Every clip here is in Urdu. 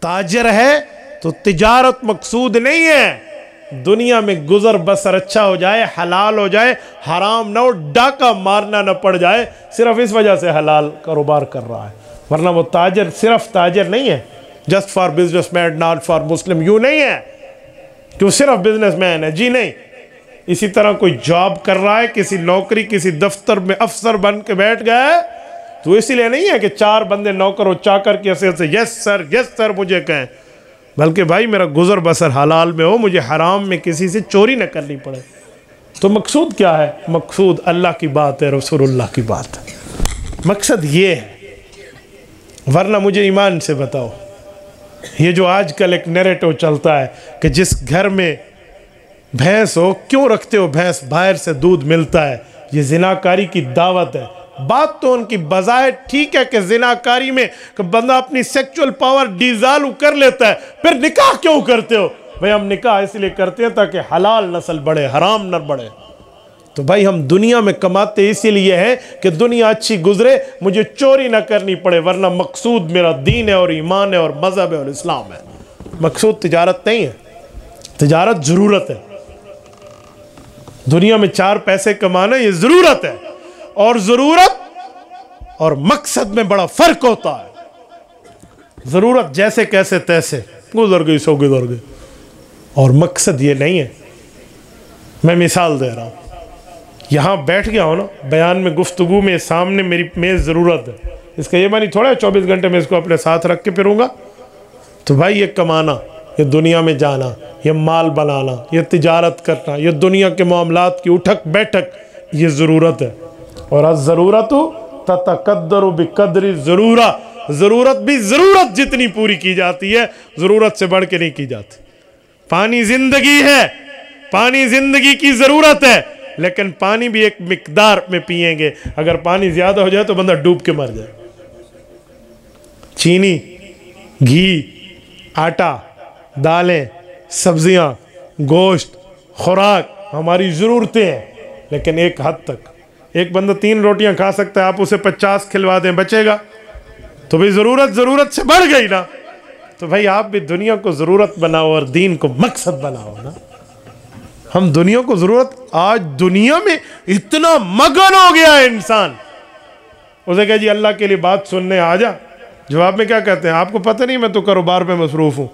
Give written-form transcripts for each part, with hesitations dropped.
تاجر ہے تو تجارت مقصود نہیں ہے، دنیا میں گزر بسر اچھا ہو جائے، حلال ہو جائے، حرام نہ ہو، ڈاکہ مارنا نہ پڑ جائے، صرف اس وجہ سے حلال کاروبار کر رہا ہے، ورنہ وہ تاجر صرف تاجر نہیں ہے، just for business mean not for Muslim, یوں نہیں ہے کہ وہ صرف بزنس مین ہے، جی نہیں۔ اسی طرح کوئی جاب کر رہا ہے، کسی نوکری کسی دفتر میں افسر بن کے بیٹھ گیا ہے، تو اسی لیے نہیں ہے کہ 4 بندے نوکر و چاکر کی حیثیت سے یس سر مجھے کہیں، بلکہ بھائی میرا گزر بسر حلال میں ہو، مجھے حرام میں کسی سے چوری نہ کرنی پڑے۔ تو مقصود کیا ہے؟ مقصود اللہ کی بات ہے، رسول اللہ کی بات ہے، مقصد یہ ہے۔ ورنہ مجھے ایمان سے بتاؤ، یہ جو آج کل ایک نیریٹو چلتا ہے کہ جس گھر میں بھینس ہو، کیوں رکھتے ہو بھینس، باہر سے دودھ ملتا ہے، یہ زناکاری کی دعوت ہے۔ بات تو ان کی بظاہر ٹھیک ہے کہ زناکاری میں کہ بندہ اپنی سیکچول پاور ڈیزالو کر لیتا ہے، پھر نکاح کیوں کرتے ہو؟ بھائی ہم نکاح اس لیے کرتے ہیں تاکہ حلال نسل بڑھے، حرام نہ بڑھے۔ تو بھائی ہم دنیا میں کماتے اسی لیے ہیں کہ دنیا اچھی گزرے، مجھے چوری نہ کرنی پڑے، ورنہ مقصود میرا دین ہے اور ایمان ہے اور مذہب ہے اور اسلام ہے، مقصود تجارت نہیں ہے۔ تجارت ضرورت ہے، دنیا میں 4 پیسے کمانا یہ ضرورت ہے، اور ضرورت اور مقصد میں بڑا فرق ہوتا ہے۔ ضرورت جیسے کیسے تیسے گزر گئی سو گزر گئی، اور مقصد یہ نہیں ہے۔ میں مثال دے رہا ہوں، یہاں بیٹھ گیا ہوں نا بیان میں، گفتگو میں، سامنے میری میز ضرورت ہے، اس کا یہ معنی تھوڑا ہے 24 گھنٹے میں اس کو اپنے ساتھ رکھ کے پھروں گا۔ تو بھائی یہ کمانا، یہ دنیا میں جانا، یہ مال بنانا، یہ تجارت کرنا، یہ دنیا کے معاملات کی اٹھک بیٹھک، یہ ضرورت ہے۔ اور الضرورت تتقدر بقدر ضرورہ، ضرورت بھی ضرورت جتنی پوری کی جاتی ہے، ضرورت سے بڑھ کے نہیں کی جاتی۔ پانی زندگی ہے، پانی زندگی کی ضرورت ہے، لیکن پانی بھی ایک مقدار میں پئیں گے، اگر پانی زیادہ ہو جائے تو بندہ ڈوب کے مر جائے۔ چینی، گھی، آٹا، دالیں، سبزیاں، گوشت، خوراک ہماری ضرورتیں ہیں، لیکن ایک حد تک۔ ایک بندہ 3 روٹیاں کھا سکتا ہے، آپ اسے 50 کھلوا دیں، بچے گا؟ تو بھئی ضرورت سے بڑھ گئی نا۔ تو بھئی آپ بھی دنیا کو ضرورت بناؤ اور دین کو مقصد بناؤ نا۔ ہم دنیا کو ضرورت، آج دنیا میں اتنا مگن ہو گیا ہے انسان، اسے کہا جی اللہ کے لیے بات سننے آ جا، جواب میں کیا کہتے ہیں؟ آپ کو پتہ نہیں میں تو کاروبار میں مصروف ہوں۔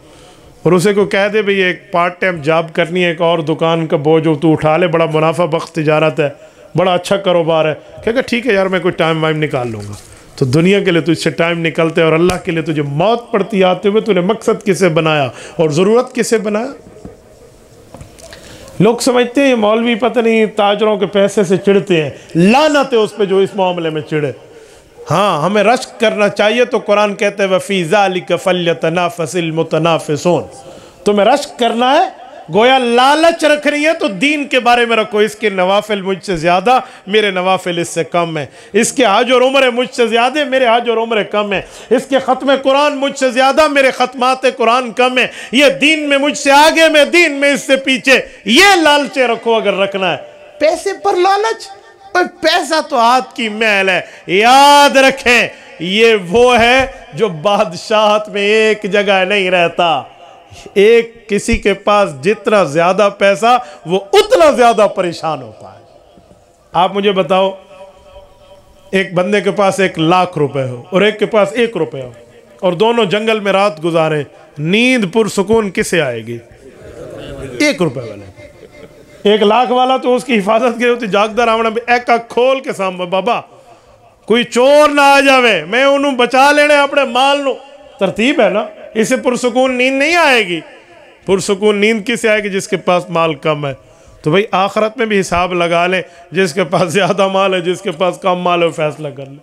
اور اسے کو کہہ دے بھئی ایک پارٹ ٹائم جاب کرنی ہے، ایک اور دکان کا بوجھ تو اٹھا لے، بڑا منافع بخش تجارت ہے، بڑا اچھا کاروبار ہے، کہے گا ٹھیک ہے یار میں کوئی ٹائم وائم نکال لوں گا۔ تو دنیا کے لیے تجھ سے ٹائم نکلتے اور اللہ کے لیے تجھے موت پڑتی آتے ہوئے، تو نے مقصد کسے بنایا اور ضرورت کسے بنایا؟ لوگ سمجھتے ہیں یہ مولوی پتہ نہیں تاجروں کے پیسے سے چڑھتے ہیں، لعنت ہے اس پہ جو اس معاملے میں چڑھے۔ ہاں ہمیں رشک کرنا چاہیے، تو قرآن کہتے ہیں وَفِي ذَلِكَ فَلْيَتَنَافَسِ الْمُتَنَافِسُونَ۔ تمہیں رشک کرنا ہے، گویا لالچ رکھ رہی ہے تو دین کے بارے میں رکھو، اس کے نوافل مجھ سے زیادہ، میرے نوافل اس سے کم ہیں، اس کے حج اور عمرے مجھ سے زیادہ، میرے حج اور عمرے کم ہیں، اس کے ختم قرآن مجھ سے زیادہ، میرے ختمات قرآن کم ہیں، یہ دین میں مجھ سے آگے، میں دین میں اس سے پیچھے۔ یہ لالچے رکھو اگر رکھنا ہے۔ پیسے پر لالچ، پیسہ تو ہاتھ کی میل ہے، یاد رکھیں یہ وہ ہے جو بادشاہت میں ایک جگہ نہیں رہتا۔ ایک کسی کے پاس جتنا زیادہ پیسہ وہ اتنا زیادہ پریشان ہوتا ہے۔ آپ مجھے بتاؤ، ایک بندے کے پاس 1,00,000 روپے ہو اور ایک کے پاس 1 روپے ہو، اور دونوں جنگل میں رات گزارے، نیند پرسکون کسے آئے گی؟ 1 روپے والے۔ 1,00,000 والا تو اس کی حفاظت کے ہوتی جاگدہ راونا بھی ایک کھول کے سامنے، بابا کوئی چور نہ آ جاوے، میں انہوں بچا لینے اپنے مال نو۔ ترتیب ہے نا، اسے پرسکون نیند نہیں آئے گی۔ پرسکون نیند کسے آئے گی؟ جس کے پاس مال کم ہے۔ تو بھئی آخرت میں بھی حساب لگا لیں، جس کے پاس زیادہ مال ہے، جس کے پاس کم مال ہے، فیصلہ کر لیں۔